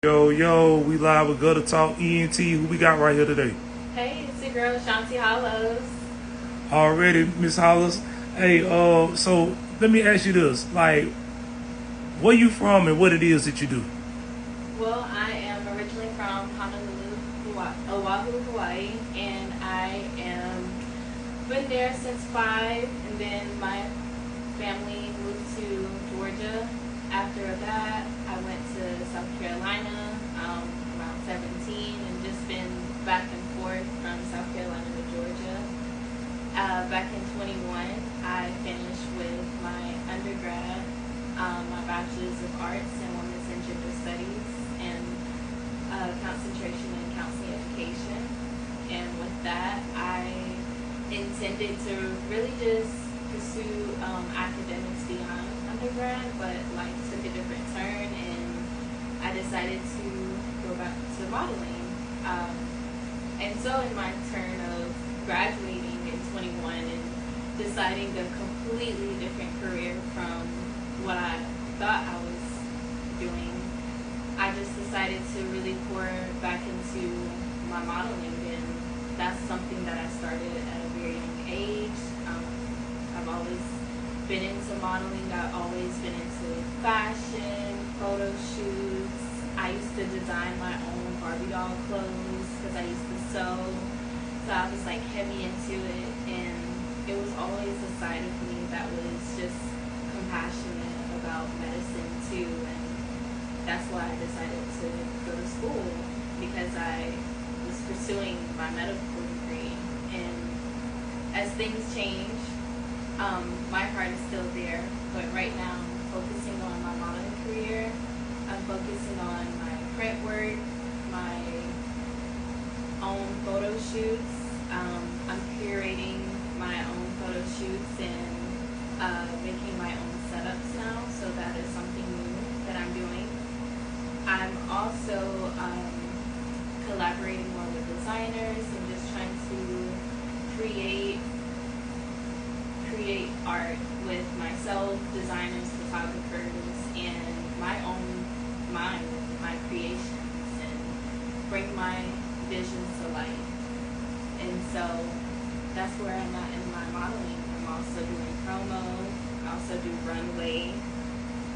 Yo, we live with Gutter Talk ENT. Who we got right here today? Hey, it's your girl Shanti Hollows. Already, Miss Hollis. Hey, so let me ask you this: like, where you from and what it is that you do? Well, I am originally from Honolulu, Hawaii, Oahu, Hawaii, and I am been there since 5, and then my family moved to Georgia. After that, I went to South Carolina around 17, and just been back and forth from South Carolina to Georgia. Back in 21, I finished with my undergrad, my bachelor's of arts in women's and gender studies, and concentration in counseling education. And with that, I intended to really just pursue academics beyond undergrad, but like took a different turn, and I decided to go back to modeling. Um, and so in my turn of graduating in 21 and deciding a completely different career from what I thought I was doing, I just decided to really pour back into my modeling, and that's something that I started at a very young age. I've always been into modeling. I've always been into fashion, photo shoots. I used to design my own Barbie doll clothes because I used to sew. So I was like heavy into it, and it was always a side of me that was just compassionate about medicine too. And that's why I decided to go to school, because I was pursuing my medical degree. And as things change, my heart is still there, but right now I'm focusing on my modeling career. I'm focusing on my print work, my own photo shoots. I'm curating my own photo shoots and making my own setups now, so that is something new that I'm doing. I'm also collaborating more with designers and just trying to create art with myself, designers, photographers, and my own mind, my creations, and bring my visions to life. And so that's where I'm at in my modeling. I'm also doing promo. I also do Runway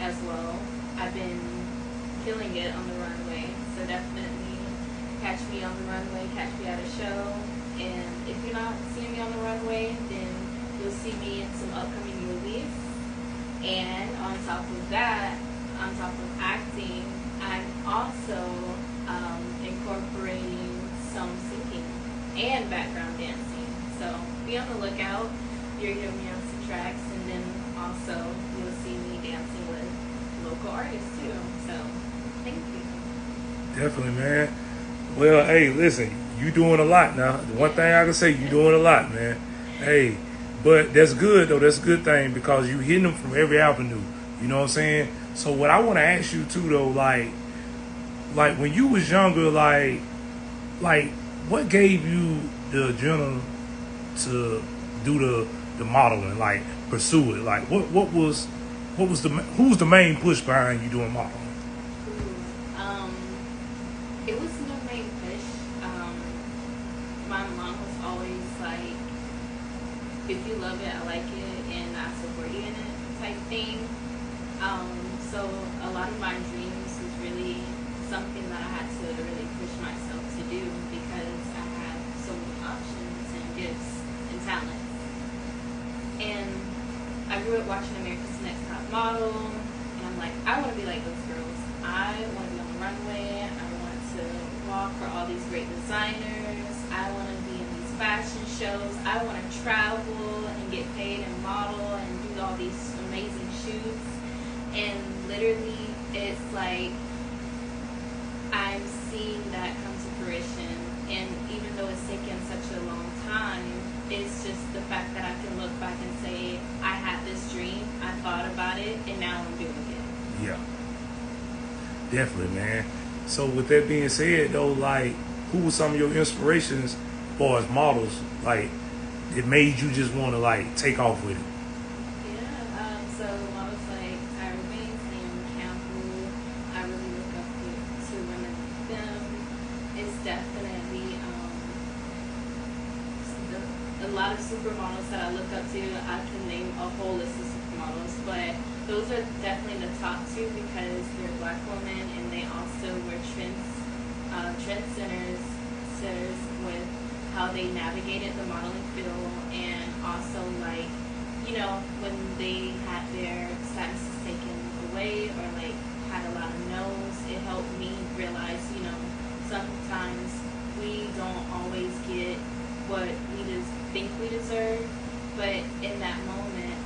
as well. I've been killing it on the runway, so definitely catch me on the runway, catch me at a show. And if you're not seeing me on the runway, then you'll see me in some upcoming movies. And on top of that, on top of acting, I'm also incorporating some singing and background dancing. So be on the lookout. You'll hear me on some tracks, and then also you'll see me dancing with local artists too. So thank you. Definitely, man. Well, hey, listen, you doing a lot now. The one thing I can say, you doing a lot, man. Hey, but that's good though. That's a good thing because you hitting them from every avenue. You know what I'm saying? So what I want to ask you too though, like when you was younger, like what gave you the adrenaline to do the modeling, like pursue it? Like what was the who's the main push behind you doing modeling? Ooh, it was no main push. My mom was always like, if you love it, I like it, and I support you in it type thing. So a lot of my dreams was really something that I had to really push myself to do, because I had so many options and gifts and talents. And I grew up watching America's Next Top Model, and I'm like, I want to be like those girls. I want to be on the runway. I want to walk for all these great designers. I want to be in these fashion shows. I want to travel and get paid and model and do all these amazing shoots. And literally, it's like I'm seeing that come to fruition. And even though it's taken such a long time, it's just the fact that I can look back and say, I had this dream, I thought about it, and now I'm doing it. Yeah, definitely, man. So with that being said though, like who were some of your inspirations as far as models? Like it made you just want to like take off with it. Yeah, so models like Tyra Banks, Naomi Campbell, I really look up to women lot of supermodels that I look up to. I can name a whole list of supermodels, but those are definitely the top two because they're Black women and they also were trendsetters with how they navigated the modeling field, and also like, you know, when they had their statuses taken away or like had a lot of no's, it helped me realize, you know, sometimes we don't always get what we just think we deserve, but in that moment,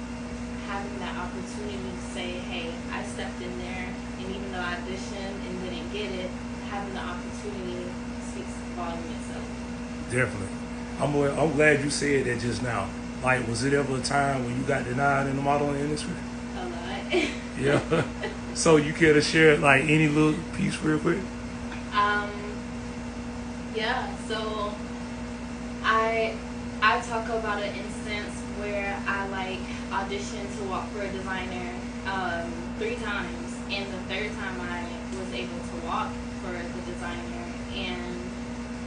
having that opportunity to say, hey, I stepped in there, and even though I auditioned and didn't get it, having the opportunity speaks volume itself. Definitely. I'm glad you said that just now. Like, was it ever a time when you got denied in the modeling industry? A lot. Yeah. So you care to share like any little piece real quick? Yeah. So I talk about an instance where I like auditioned to walk for a designer 3 times, and the 3rd time I was able to walk for the designer, and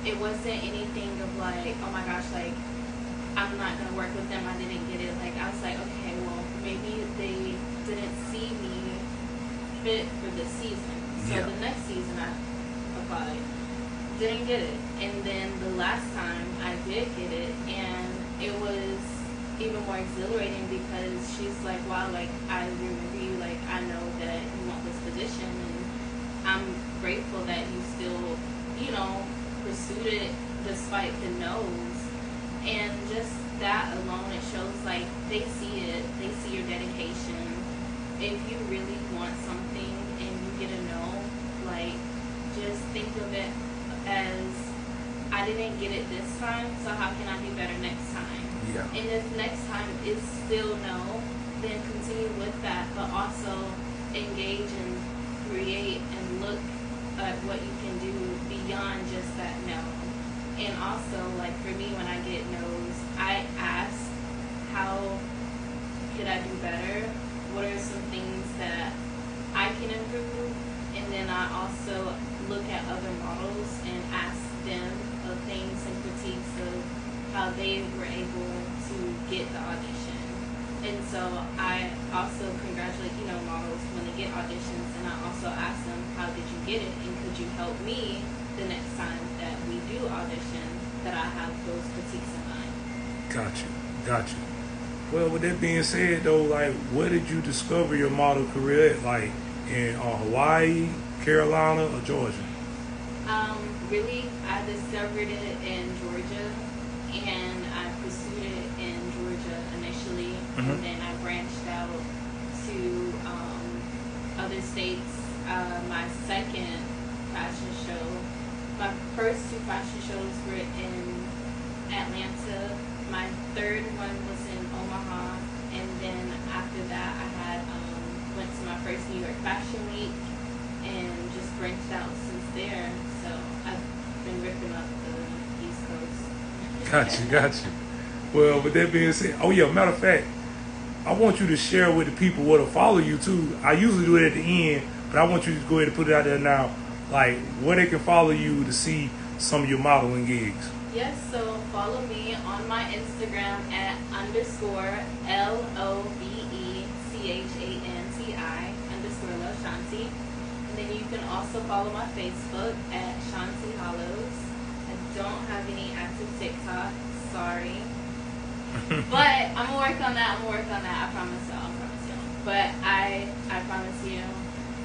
it wasn't anything of like, oh my gosh, like I'm not gonna work with them, I didn't get it. Like I was like, okay, well maybe they didn't see me fit for this season. So Yeah. the next season I applied, didn't get it, and then the last time I did get it, and it was even more exhilarating because she's like, wow, like I remember you, like I know that you want this position, and I'm grateful that you still, you know, pursued it despite the no's. And just that alone, it shows like they see it, they see your dedication. If you really want something and you get a no, like just think of it as, I didn't get it this time, so how can I do better next time? Yeah. And if next time is still no, then continue with that, but also engage and create and look at what you can do beyond just that no. And also, like for me, when I get no's, I ask, how could I do better? What are some things that I can improve? And then I also look at other models and ask them of things and critiques of how they were able to get the audition. And so I also congratulate, you know, models when they get auditions, and I also ask them, how did you get it? And could you help me the next time that we do audition, that I have those critiques in mind? Got you. Well, with that being said, though, like, where did you discover your model career at? Like, in Hawaii, Carolina, or Georgia? Really, I discovered it in Georgia, and I pursued it in Georgia initially, and then I branched out to other states. My second fashion show, my first 2 fashion shows were in Atlanta. My 3rd one was in Omaha, and then after that I had went to my first New York Fashion Week and just branched out since there. So I've been ripping up the East Coast. Got you. Well, with that being said, oh yeah, matter of fact, I want you to share with the people where to follow you too. I usually do it at the end, but I want you to go ahead and put it out there now, like where they can follow you to see some of your modeling gigs. Yes, so follow me on my Instagram at _LOVECHANTI _LaShanti. And then you can also follow my Facebook at Shanti Hollows. I don't have any active TikTok, sorry. But I'm gonna work on that. I promise y'all. But I promise you,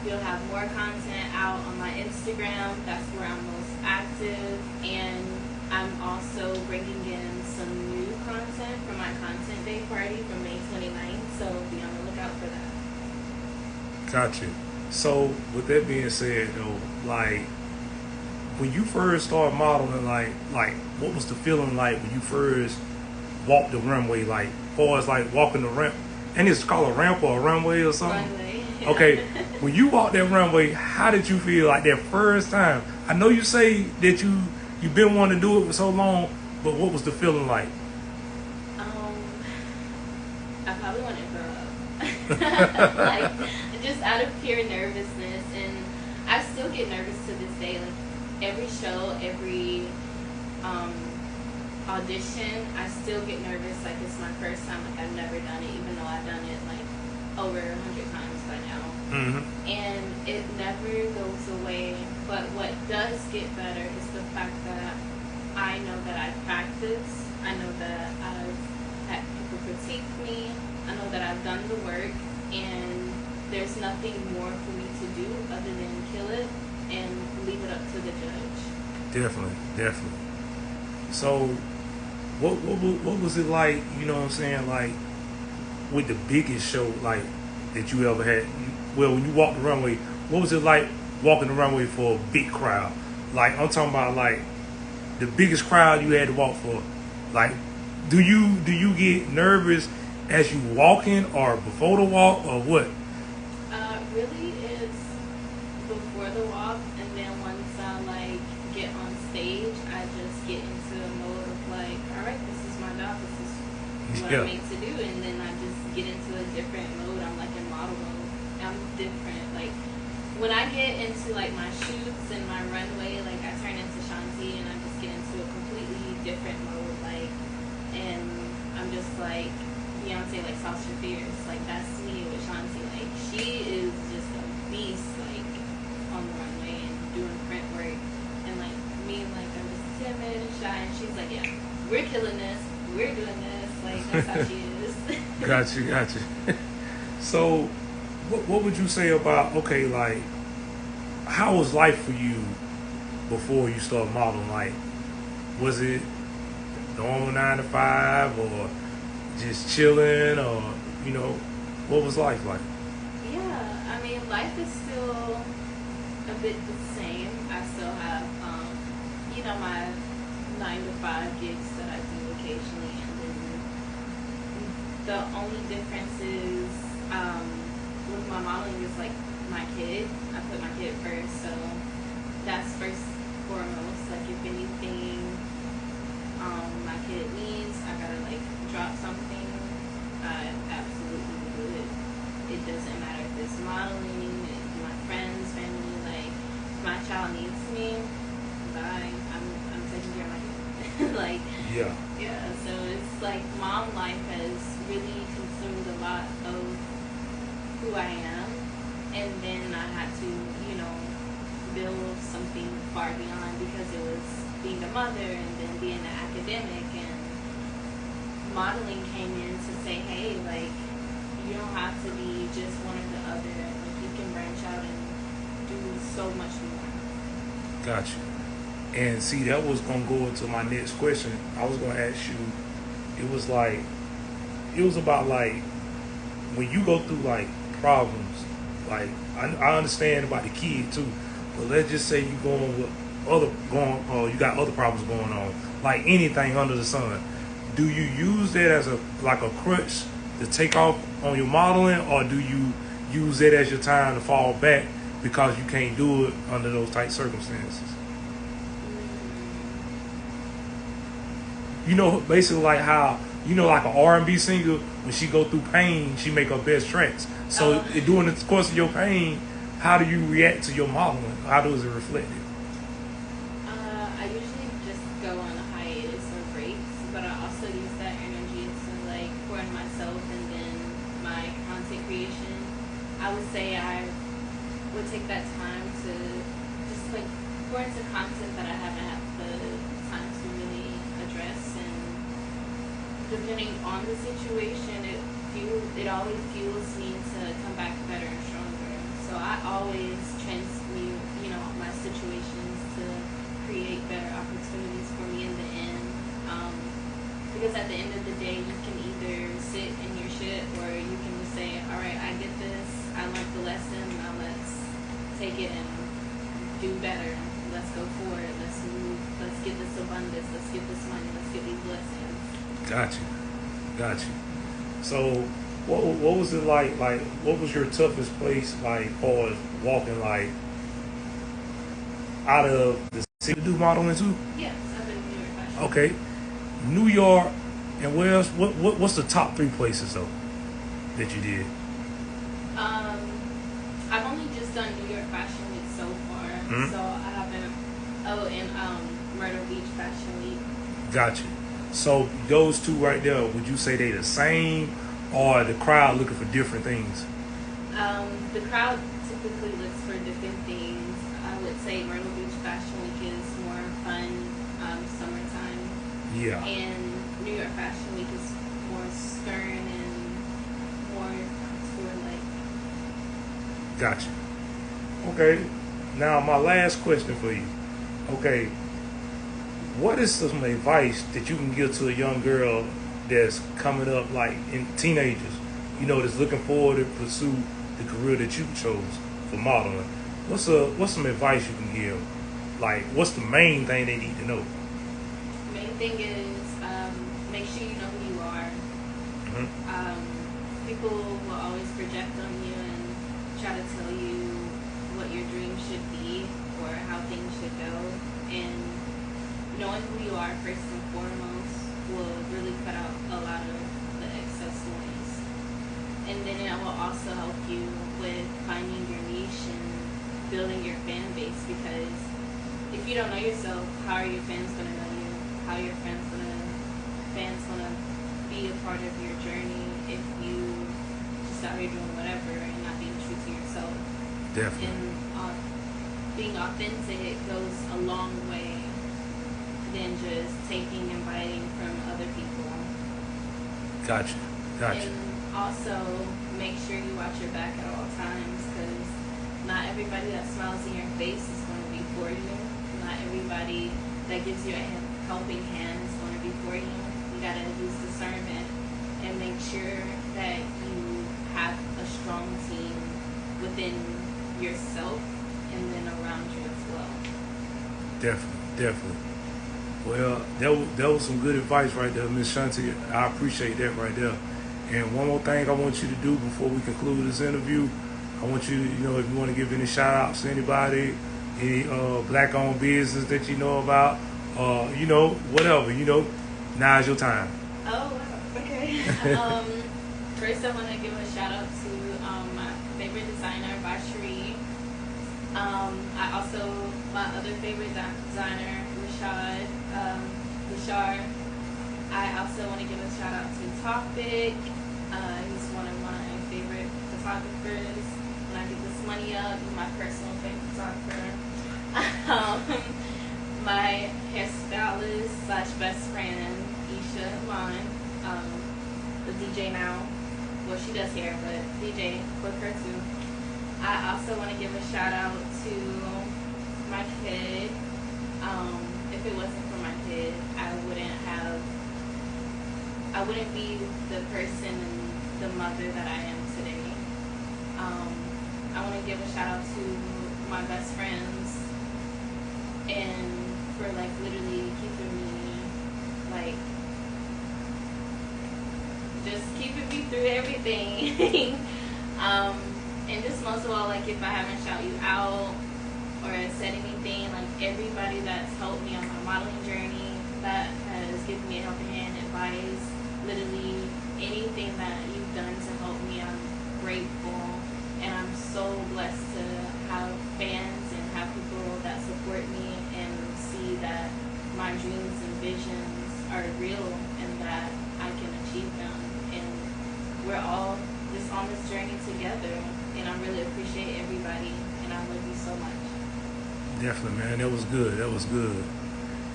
you'll have more content out on my Instagram. That's where I'm most active, and I'm also bringing in some new content for my Content Day party from May 29th. So be on the lookout for that. Got you. So with that being said, though, like when you first started modeling, like what was the feeling like when you first walked the runway? Like, far as like walking the ramp, and it's called a ramp or a runway or something. Runway. Okay, when you walked that runway, how did you feel like that first time? I know you say that you've been wanting to do it for so long, but what was the feeling like? I probably want to throw up. Like, just out of pure nervousness, and I still get nervous to this day. Like every show, every audition, I still get nervous. Like it's my first time. Like I've never done it, even though I've done it like over 100 times by now. Mm-hmm. And it never goes away. But what does get better is the fact that I know that I've practiced. I know that I've had people critique me. I know that I've done the work, and there's nothing more for me to do other than kill it and leave it up to the judge. Definitely. So, what was it like? You know what I'm saying? Like with the biggest show like that you ever had. Well, when you walked the runway, what was it like walking the runway for a big crowd? Like I'm talking about like the biggest crowd you had to walk for. Like, do you get nervous as you walking or before the walk or what? Really, it's before the walk, and then once I like get on stage, I just get into a mode of like, all right, this is my job, this is what I'm made to do, and then I just get into a different mode. I'm like in model mode. I'm different. Like when I get into like my shoots and my runway, like I turn into Shanti, and I just get into a completely different mode. Like, and I'm just like Beyonce, like Saucer Fierce. Like that's me with Shanti. Like she is just a beast, like on the runway and doing print work. And like me, like I'm just timid and shy, and she's like, yeah, we're killing this, we're doing this. Like that's how she is. Got you. So, what would you say about like how was life for you before you started modeling? Like, was it normal 9 to 5 or just chilling, or what was life like? Yeah, I mean, life is still a bit the same. I still have, my 9 to 5 gigs that I do occasionally, and then the only difference is with my modeling is like my kid. I put my kid first, so that's first foremost. Like if anything, my kid needs, I gotta like drop something, I absolutely would. It doesn't matter if it's modeling, if my friends, family, like if my child needs me, bye. I'm taking care of my kid. Like Yeah. so it's like mom life has really consumed a lot of who I am, and then I had to, build something far beyond, because it was being a mother and then being an academic, and modeling came in to say, hey, like you don't have to be just one or the other, like you can branch out and do so much more. Got you. And see, that was gonna go into my next question. I was gonna ask you. It was about like when you go through like problems. Like I understand about the kid too, but let's just say you you got other problems going on, like anything under the sun. Do you use that as a crutch to take off on your modeling, or do you use it as your time to fall back because you can't do it under those tight circumstances? Basically like how, like an R&B singer, when she go through pain, she make her best tracks. So during the course of your pain, how do you react to your modeling? How does it reflect it? I usually just go on a hiatus or breaks, but I also use that energy to like pour in myself and then my content creation. I would say I would take that time to just like pour into content that I haven't had the time to really address, and depending on the situation, it always fuels me to come back better and stronger. So I always transmute, my situations to create better opportunities for me in the end. Because at the end of the day, you can either sit in your shit, or you can just say, all right, I get this, I learned the lesson, now let's take it and do better. Let's go forward, let's move, let's get this abundance, let's get this money, let's get these blessings. Got you. So, what was it like? Like, what was your toughest place, like, for walking, like, out of the city to do modeling too? Yes, I've been in New York Fashion. Okay, New York, and where else? What's the top 3 places though that you did? I've only just done New York Fashion Week so far, so I haven't. Oh, and Myrtle Beach Fashion Week. Got you. So those two right there, would you say they the same, or the crowd looking for different things? The crowd typically looks for different things. I would say Myrtle Beach Fashion Week is more fun, summertime, Yeah, and New York Fashion Week is more stern and more couture like. gotcha. Okay, now my last question for you. Okay, what is some advice that you can give to a young girl that's coming up, like in teenagers, that's looking forward to pursue the career that you chose for modeling? What's some advice you can give? Like, what's the main thing they need to know? Main thing is make sure you know who you are. People will always project on you and try to tell you what your dreams should be or how things should go. And knowing who you are first and foremost will really cut out a lot of the excess noise. And then it will also help you with finding your niche and building your fan base, because if you don't know yourself, how are your fans going to know you? How are your fans going to be a part of your journey if you just out here doing whatever and not being true to yourself? Definitely. And being authentic goes a long way than just taking and biting from other people. Gotcha. And also make sure you watch your back at all times, because not everybody that smiles in your face is going to be for you. Not everybody that gives you a helping hand is going to be for you. You got to use discernment and make sure that you have a strong team within yourself and then around you as well. Definitely. Well, that was some good advice right there, Miss Shanti. I appreciate that right there. And one more thing I want you to do before we conclude this interview, I want you, if you want to give any shout outs to anybody, any black-owned business that you know about, whatever, now's your time. Oh, wow. Okay. First, I want to give a shout out to my favorite designer, Basherie. My other favorite designer, Rashad. I also want to give a shout out to Topic. He's one of my favorite photographers. When I get this money up, he's my personal favorite photographer. My hairstylist / best friend, Isha Vaughn, the DJ now. Well, she does hair, but DJ with her too. I also want to give a shout out to my kid. If it wasn't for my kid, I wouldn't be the person and the mother that I am today. I want to give a shout out to my best friends, and for literally keeping me just keeping me through everything. And just most of all, if I haven't shout you out or said anything, everybody that's helped me on my modeling journey, that has given me a helping hand, advice, literally anything that you've done to help me, I'm grateful. And I'm so blessed to have fans and have people that support me and see that my dreams and visions are real and that I can achieve them. And we're all just on this journey together. And I really appreciate everybody, and I love you so much. Definitely, man. That was good.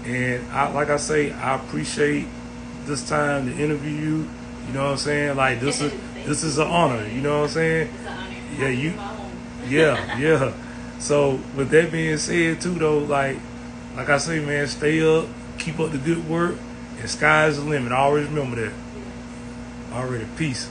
And I appreciate this time to interview you. You know what I'm saying? This is an honor. You know what I'm saying? It's an honor. Yeah. So with that being said, too, though, like I say, man, stay up, keep up the good work, and sky's the limit. Always remember that. Yes. Already, peace.